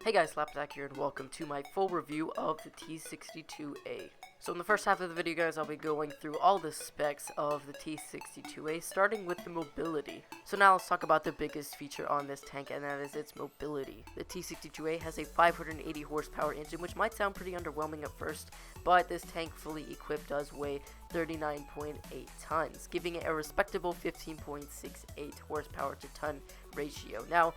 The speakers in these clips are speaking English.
Hey guys, Slapjack here and welcome to my full review of the T62-A. So in the first half of the video guys, I'll be going through all the specs of the T62-A, starting with the mobility. So now let's talk about the biggest feature on this tank, and that is its mobility. The T62-A has a 580 horsepower engine, which might sound pretty underwhelming at first, but this tank fully equipped does weigh 39.8 tons, giving it a respectable 15.68 horsepower to ton ratio. Now,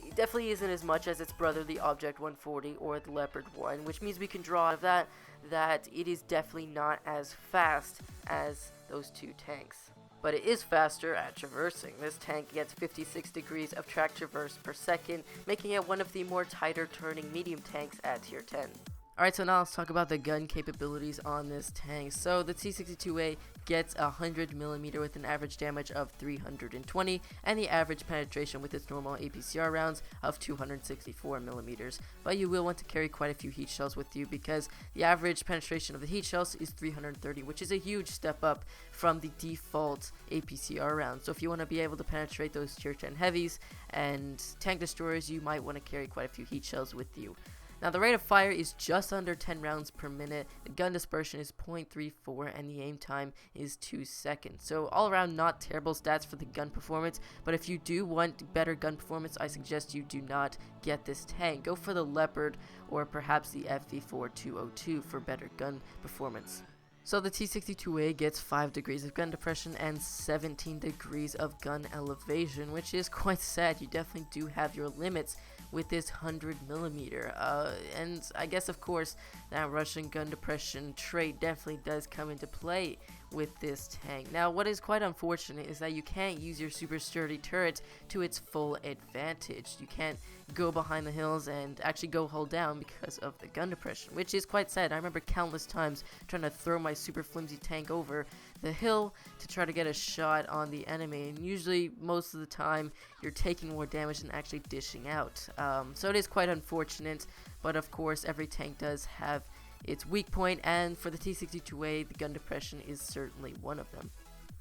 it definitely isn't as much as its brother, the Object 140 or the Leopard 1, which means we can draw out of that it is definitely not as fast as those two tanks. But it is faster at traversing. This tank gets 56 degrees of track traverse per second, making it one of the more tighter turning medium tanks at tier 10. Alright, so now let's talk about the gun capabilities on this tank. So the T62-A gets 100mm with an average damage of 320 and the average penetration with its normal APCR rounds of 264mm. But you will want to carry quite a few heat shells with you because the average penetration of the heat shells is 330, which is a huge step up from the default APCR round. So if you want to be able to penetrate those tier 10 heavies and tank destroyers, you might want to carry quite a few heat shells with you. Now the rate of fire is just under 10 rounds per minute, the gun dispersion is 0.34, and the aim time is 2 seconds. So all around not terrible stats for the gun performance, but if you do want better gun performance, I suggest you do not get this tank. Go for the Leopard or perhaps the FV4202 for better gun performance. So the T62-A gets 5 degrees of gun depression and 17 degrees of gun elevation, which is quite sad. You definitely do have your limits with this 100mm. And I guess, of course, that Russian gun depression trait definitely does come into play with this tank. Now, what is quite unfortunate is that you can't use your super sturdy turret to its full advantage. You can't go behind the hills and actually go hold down because of the gun depression, which is quite sad. I remember countless times trying to throw my super flimsy tank over the hill to try to get a shot on the enemy, and usually most of the time you're taking more damage than actually dishing out. So it is quite unfortunate, but of course every tank does have its weak point, and for the T62-A, the gun depression is certainly one of them.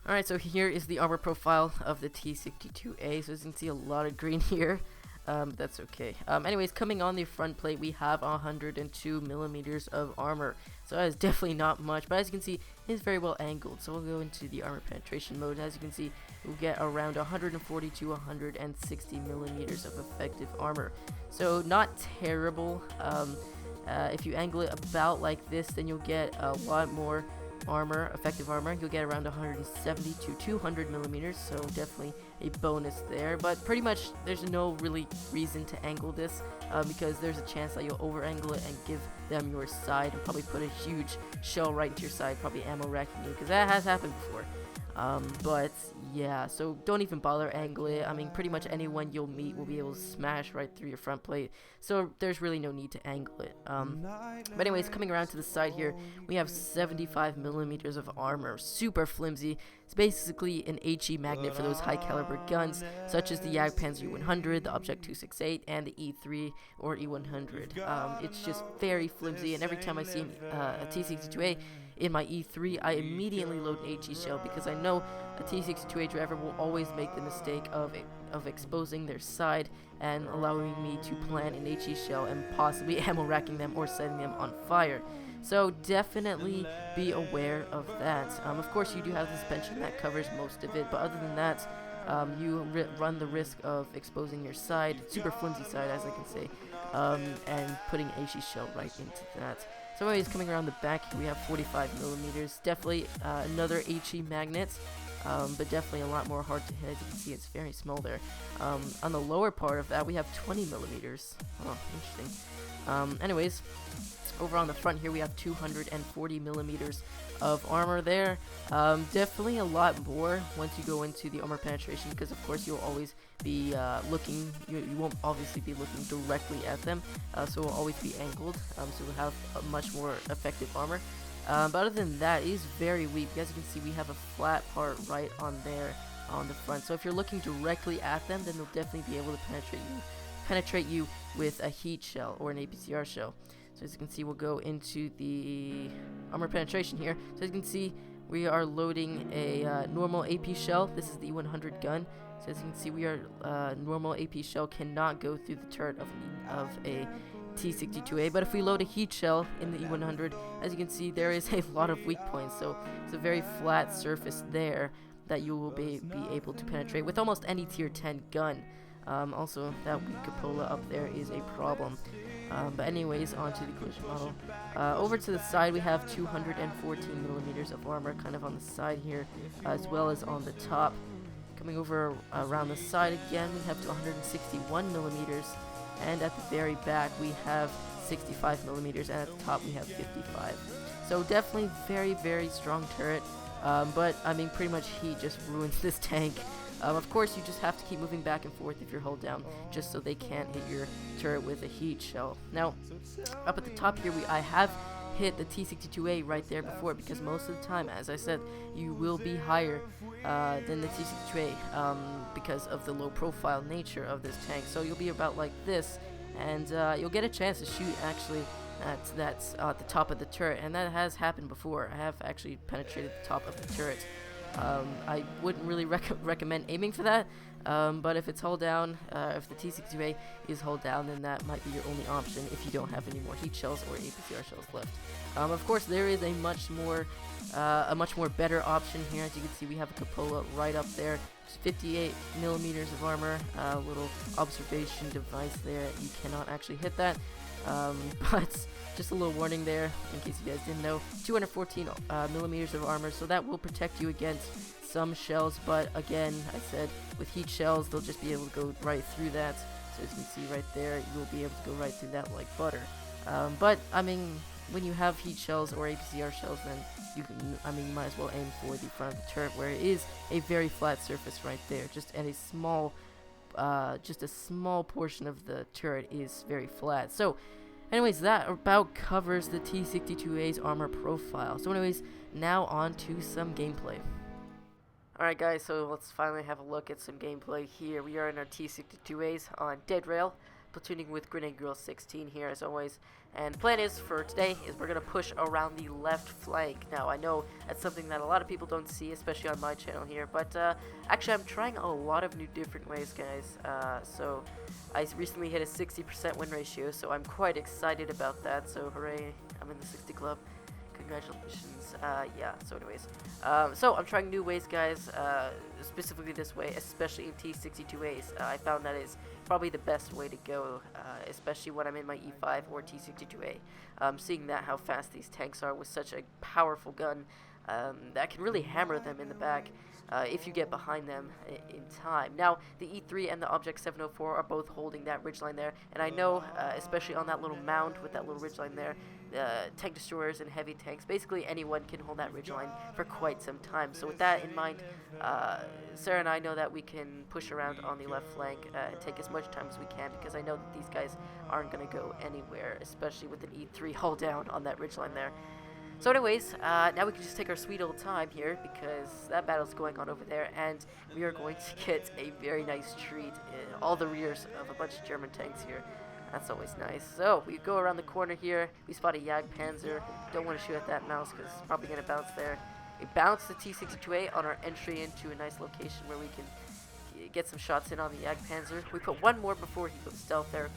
Alright, so here is the armor profile of the T62-A. So as you can see, a lot of green here. That's okay. Anyways, coming on the front plate, we have 102mm of armor. So that is definitely not much, but as you can see, it is very well angled. So we'll go into the armor penetration mode. As you can see, we'll get around 140 to 160mm of effective armor. So not terrible. If you angle it about like this, then you'll get a lot more armor, effective armor. You'll get around 170 to 200mm, so definitely a bonus there. But pretty much there's no really reason to angle this because there's a chance that you'll over angle it and give them your side and probably put a huge shell right into your side, probably ammo racking you, because that has happened before. But yeah, so don't even bother angle it. I mean, pretty much anyone you'll meet will be able to smash right through your front plate, so there's really no need to angle it. But anyways, coming around to the side here, we have 75mm of armor, super flimsy. It's basically an HE magnet for those high caliber guns, such as the Jagdpanzer U100, the Object 268, and the E3 or E100. It's just very flimsy, and every time I see a T62-A in my E3, I immediately load an HE shell because I know a T62-A driver will always make the mistake of exposing their side and allowing me to plant an HE shell and possibly ammo racking them or setting them on fire. So definitely be aware of that. Of course, you do have the suspension that covers most of it, but other than that, you run the risk of exposing your side, super flimsy side as I can say, and putting HE shell right into that. So anyways, coming around the back, we have 45mm, definitely another HE magnet, but definitely a lot more hard to hit. As you can see, it's very small there. On the lower part of that, we have 20mm. Oh, interesting. Anyways, over on the front here, we have 240mm of armor there. Definitely a lot more once you go into the armor penetration, because of course you'll always be looking, you won't obviously be looking directly at them, so it will always be angled, so you'll have a much more effective armor. But other than that, it is very weak. As you can see, we have a flat part right on there on the front, so if you're looking directly at them, then they'll definitely be able to penetrate you with a heat shell or an APCR shell. So as you can see, we'll go into the armor penetration here. So as you can see, we are loading a normal AP shell. This is the E100 gun. So as you can see, we are normal AP shell cannot go through the turret of a T62-A, but if we load a heat shell in the E100, as you can see, there is a lot of weak points. So it's a very flat surface there that you will be able to penetrate with almost any tier 10 gun. Also, that weak cupola up there is a problem. But anyways, onto the collision model. Over to the side, we have 214 millimeters of armor kind of on the side here, as well as on the top. Coming over around the side again, we have 261 millimeters, and at the very back we have 65 millimeters, and at the top we have 55. So definitely very, very strong turret, but I mean pretty much heat just ruins this tank. Of course, you just have to keep moving back and forth if you're hold down, just so they can't hit your turret with a heat shell. Now, up at the top here, I have hit the T62-A right there before, because most of the time, as I said, you will be higher than the T62-A because of the low profile nature of this tank. So you'll be about like this, and you'll get a chance to shoot actually that's at the top of the turret, and that has happened before. I have actually penetrated the top of the turret. I wouldn't really recommend aiming for that, but if it's hull down, if the T62-A is hull down, then that might be your only option if you don't have any more heat shells or APCR shells left. Of course, there is a much more better option here. As you can see, we have a cupola right up there. Just 58 millimeters of armor, little observation device there. You cannot actually hit that, but just a little warning there in case you guys didn't know. 214 millimeters of armor, so that will protect you against some shells, but again, I said with heat shells they'll just be able to go right through that. So as you can see right there, you'll be able to go right through that like butter. But I mean, when you have heat shells or APCR shells, then you can, you might as well aim for the front of the turret, where it is a very flat surface right there. Just at a small, just a small portion of the turret is very flat. So anyways, that about covers the T62-A's armor profile. So anyways, now on to some gameplay. Alright guys, so let's finally have a look at some gameplay here. We are in our T62-A's on Dead Rail, platooning with Grenade Girl 16 here as always. And the plan is for today is we're going to push around the left flank. Now I know that's something that a lot of people don't see, especially on my channel here, but actually I'm trying a lot of new different ways, guys. So I recently hit a 60% win ratio, so I'm quite excited about that. So hooray, I'm in the 60 club. Congratulations. Yeah, so anyways, so I'm trying new ways, guys, specifically this way, especially in T62-A's. I found that is probably the best way to go, especially when I'm in my E5 or T62-A. Seeing that how fast these tanks are with such a powerful gun, that can really hammer them in the back if you get behind them in time. Now, the E3 and the Object 704 are both holding that ridgeline there, and I know, especially on that little mound with that little ridgeline there, tank destroyers and heavy tanks, basically anyone can hold that ridgeline for quite some time. So with that in mind, Sarah and I know that we can push around on the left flank and take as much time as we can, because I know that these guys aren't going to go anywhere, especially with an E3 hull down on that ridgeline there. So anyways, now we can just take our sweet old time here, because that battle's going on over there, and we are going to get a very nice treat in all the rears of a bunch of German tanks here. That's always nice. So we go around the corner here. We spot a Jagdpanzer. Don't want to shoot at that mouse because it's probably going to bounce there. We bounce the T62-A on our entry into a nice location where we can get some shots in on the Jagdpanzer. We put one more before he goes stealth there.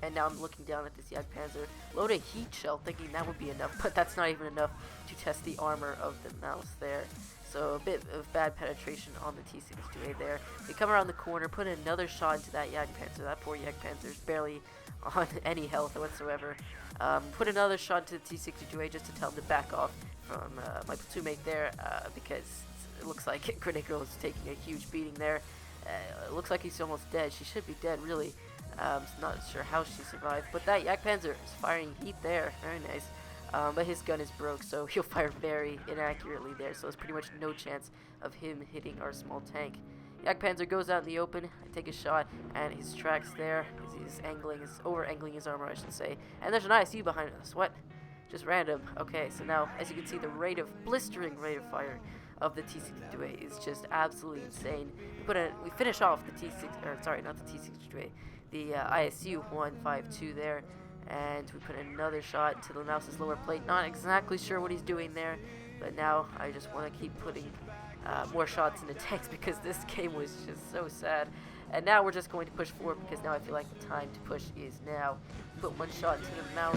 And now I'm looking down at this Jagdpanzer. Load a heat shell, thinking that would be enough, but that's not even enough to test the armor of the mouse there. So a bit of bad penetration on the T62-A there. We come around the corner, put another shot into that Jagdpanzer. That poor Jagdpanzer is barely on any health whatsoever. Put another shot into the T62-A just to tell him to back off from my platoon mate there, because it looks like Grenade Girl is taking a huge beating there. It looks like he's almost dead. She should be dead, really. Not sure how she survived, but that Jagdpanzer is firing heat there. Very nice. But his gun is broke, so he'll fire very inaccurately there, so there's pretty much no chance of him hitting our small tank. Jagdpanzer goes out in the open. I take a shot, and his tracks there. He's over-angling his armor, I should say. And there's an ISU behind us. What? Just random. Okay, so now, as you can see, the blistering rate of fire of the T62-A is just absolutely insane. We finish off the not the T62-A, the ISU 152 there. And we put another shot to the mouse's lower plate. Not exactly sure what he's doing there, but now I just want to keep putting more shots into tanks because this game was just so sad. And now we're just going to push forward because now I feel like the time to push is now. Put one shot into the mouse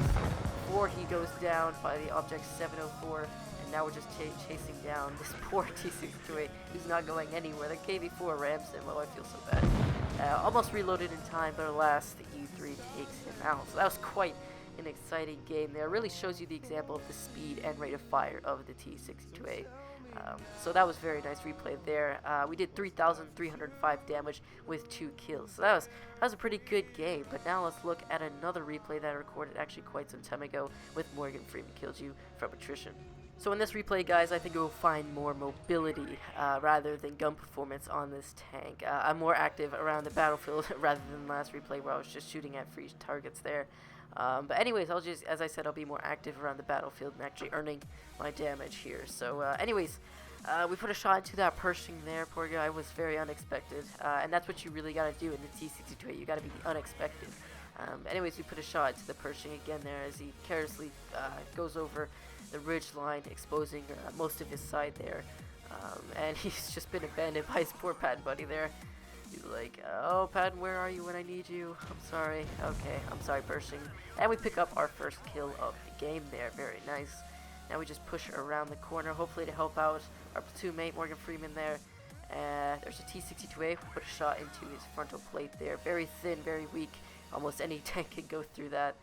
before he goes down by the object 704. And now we're just chasing down this poor T62-A who's not going anywhere. The KV-4 rams him. Oh, I feel so bad. Almost reloaded in time, but alas, the E3 takes him out. So that was quite an exciting game there. It really shows you the example of the speed and rate of fire of the T62-A. So that was very nice replay there. We did 3,305 damage with 2 kills. So that was a pretty good game. But now let's look at another replay that I recorded actually quite some time ago with Morgan Freeman Kills You from attrition. So in this replay, guys, I think you'll find more mobility rather than gun performance on this tank. I'm more active around the battlefield rather than the last replay where I was just shooting at free targets there. But anyways, as I said, I'll be more active around the battlefield and actually earning my damage here. So anyways, we put a shot into that Pershing there. Poor guy was very unexpected. And that's what you really got to do in the T62-A. You got to be unexpected. Anyways, we put a shot into the Pershing again there as he carelessly goes over the ridge line, exposing most of his side there. And he's just been abandoned by his poor Patton buddy there. He's like, oh, Patton, where are you when I need you? I'm sorry. Okay, I'm sorry, Pershing. And we pick up our first kill of the game there. Very nice. Now we just push around the corner, hopefully to help out our platoon mate, Morgan Freeman there. There's a T62-A. Put a shot into his frontal plate there. Very thin, very weak. Almost any tank can go through that.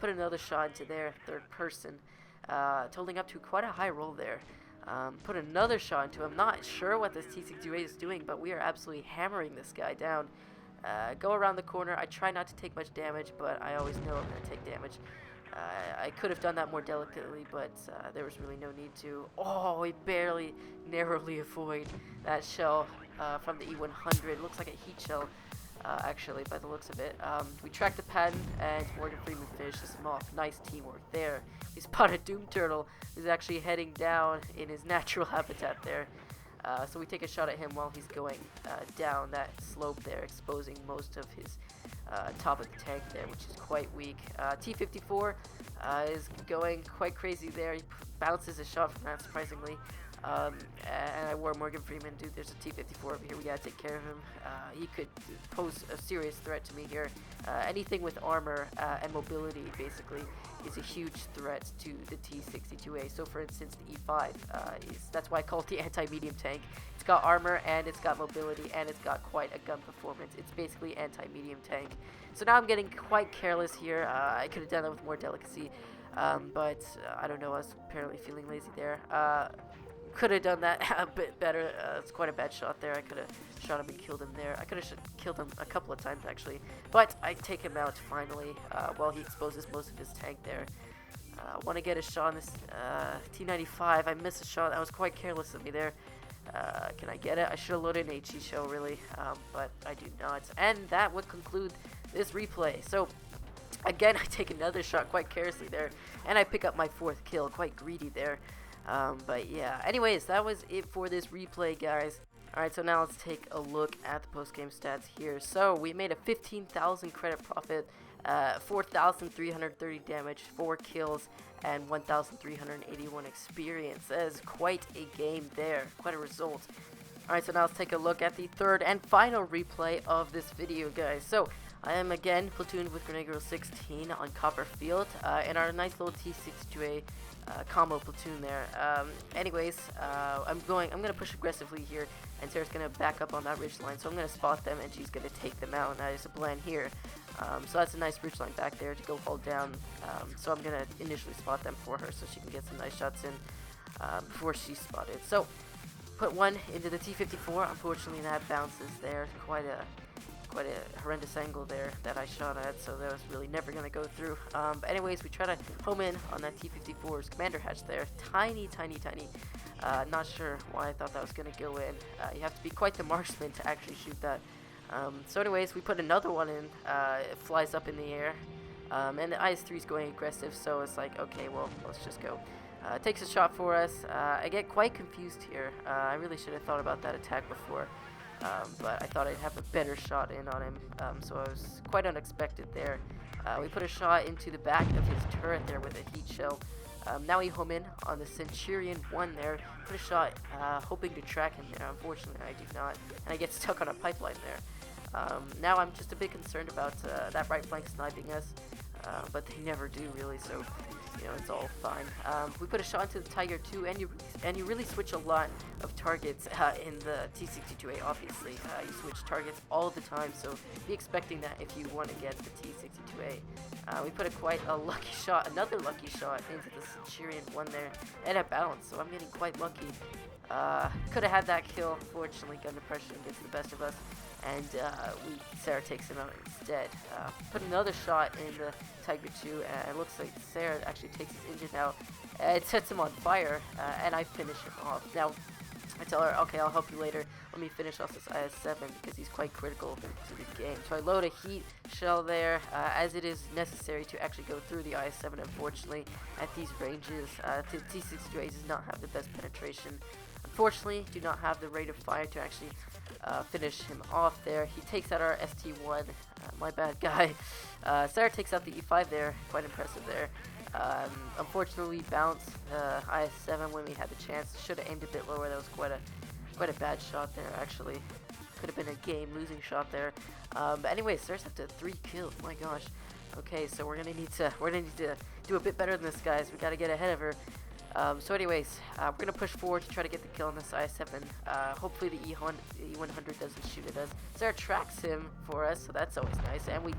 Put another shot into there, third person. Totaling up to quite a high roll there. Put another shot into him. Not sure what this T62-A is doing, but we are absolutely hammering this guy down. Go around the corner. I try not to take much damage, but I always know I'm going to take damage. I could have done that more delicately, but there was really no need to. Oh, we barely, narrowly avoid that shell from the E100. Looks like a heat shell, actually, by the looks of it. We tracked the Patton, and Morgan Freeman finishes him off. Nice teamwork there. We spotted Doom Turtle, who's actually heading down in his natural habitat there. So we take a shot at him while he's going down that slope there, exposing most of his top of the tank there, which is quite weak. T54 is going quite crazy there. He bounces a shot from that, surprisingly. And I warn Morgan Freeman, dude, there's a T54 over here. We gotta take care of him. He could pose a serious threat to me here. Anything with armor and mobility, basically, is a huge threat to the T62-A. So, for instance, the E5 that's why I call it the anti-medium tank. It's got armor and it's got mobility and it's got quite a gun performance. It's basically anti-medium tank. So now I'm getting quite careless here. I could have done that with more delicacy, but I don't know. I was apparently feeling lazy there. Could have done that a bit better. It's quite a bad shot there. I could have shot him and killed him there. I could have killed him a couple of times, actually. But I take him out, finally, while he exposes most of his tank there. Want to get a shot on this T95. I missed a shot. That was quite careless of me there. Can I get it? I should have loaded an HE shell, really, but I do not. And that would conclude this replay. So, again, I take another shot quite carelessly there. And I pick up my 4th kill. Quite greedy there. But yeah, anyways, that was it for this replay, guys. Alright, so now let's take a look at the post-game stats here. So, we made a 15,000 credit profit, 4,330 damage, 4 kills, and 1,381 experience. That is quite a game there, quite a result. Alright, so now let's take a look at the third and final replay of this video, guys. So, I am again platooned with Grenade Girl 16 on Copper Field, in our nice little T62-A combo platoon there. Anyways, I'm gonna push aggressively here, and Sarah's gonna back up on that ridge line, so I'm gonna spot them and she's gonna take them out, and that is a plan here. So that's a nice ridge line back there to go hold down. So I'm gonna initially spot them for her so she can get some nice shots in before she's spotted. So put one into the T54. Unfortunately, that bounces there. Quite a horrendous angle there that I shot at, so that was really never going to go through. But anyways, we try to home in on that T54's commander hatch there. Tiny. Not sure why I thought that was going to go in. You have to be quite the marksman to actually shoot that. So anyways, we put another one in. It flies up in the air. And the IS-3 is going aggressive, so it's like, okay, well, let's just go. Takes a shot for us. I get quite confused here. I really should have thought about that attack before. But I thought I'd have a better shot in on him, so I was quite unexpected there. We put a shot into the back of his turret there with a heat shell. Now we home in on the Centurion 1 there. Put a shot, hoping to track him there. Unfortunately, I do not, and I get stuck on a pipeline there. Now I'm just a bit concerned about that right flank sniping us, but they never do really, so you know, it's all fine. We put a shot into the Tiger 2, and you really switch a lot of targets in the T62-A, obviously. You switch targets all the time, so be expecting that if you want to get the T62-A. We put quite a lucky shot, another lucky shot into the Centurion 1 there, and a bounce, so I'm getting quite lucky. Could have had that kill. Fortunately, gun depression gets the best of us, and Sarah takes him out instead. Put another shot in the Tiger 2, and it looks like Sarah actually takes his engine out. It sets him on fire, and I finish him off. Now, I tell her, okay, I'll help you later. Let me finish off this IS-7 because he's quite critical to the game. So I load a heat shell there, as it is necessary to actually go through the IS-7, unfortunately, at these ranges. The T62-A does not have the best penetration. Unfortunately, do not have the rate of fire to actually finish him off there. He takes out our ST1, my bad guy. Sarah takes out the E5 there, quite impressive there. Unfortunately, bounced IS-7 when we had the chance. Should have aimed a bit lower. That was quite a bad shot there, actually. Could have been a game-losing shot there. But anyways, Sarah's up to 3 kills. My gosh. Okay, so we're gonna need to do a bit better than this, guys. We gotta get ahead of her. So anyways, we're going to push forward to try to get the kill on this I-7. Hopefully the E100 doesn't shoot at us. Sarah tracks him for us, so that's always nice. And we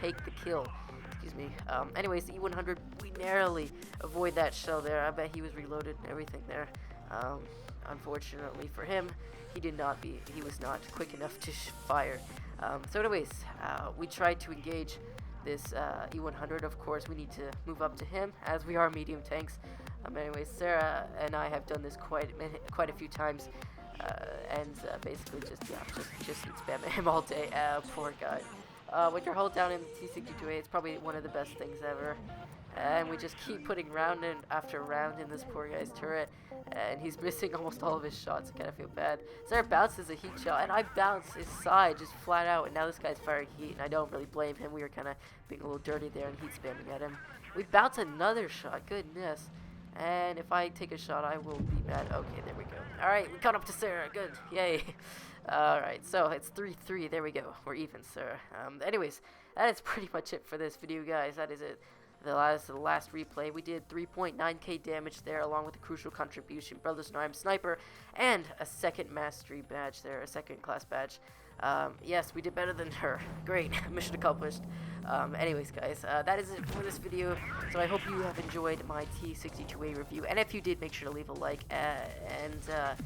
take the kill. Excuse me. Anyways, the E100, we narrowly avoid that shell there. I bet he was reloaded and everything there. Unfortunately for him, he was not quick enough to fire. So anyways, we tried to engage this E100. Of course, we need to move up to him as we are medium tanks. Anyways, Sarah and I have done this quite a few times, and basically just spamming him all day. Poor guy. When you're hold down in the T62-A, it's probably one of the best things ever. And we just keep putting round after round in this poor guy's turret, and he's missing almost all of his shots. I kind of feel bad. Sarah bounces a heat shot, and I bounce his side just flat out, and now this guy's firing heat, and I don't really blame him. We were kind of being a little dirty there and heat spamming at him. We bounce another shot. Goodness. And if I take a shot, I will be bad. Okay, there we go. Alright, we caught up to Sarah. Good. Yay. Alright, so it's 3-3. There we go. We're even, Sarah. Anyways, that is pretty much it for this video, guys. That is it. The last replay. We did 3.9k damage there, along with a crucial contribution, Brothers in Arms Sniper, and a second mastery badge there, a second class badge. Yes, we did better than her. Great. Mission accomplished. Anyways, guys, that is it for this video. So I hope you have enjoyed my T62-A review. And if you did, make sure to leave a like. And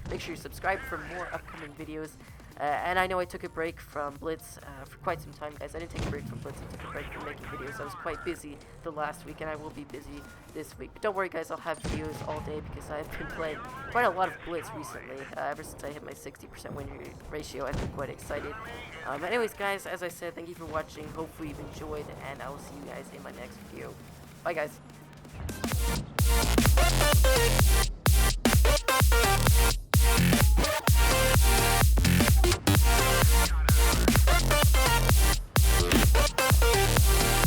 make sure you subscribe for more upcoming videos. And I know I took a break from Blitz for quite some time, guys. I didn't take a break from Blitz. I took a break from making videos. I was quite busy the last week, and I will be busy this week. But don't worry, guys. I'll have videos all day because I've been playing quite a lot of Blitz recently. Ever since I hit my 60% win ratio, I've been quite excited. Anyways, guys, as I said, thank you for watching. Hopefully you've enjoyed, and I will see you guys in my next video. Bye, guys.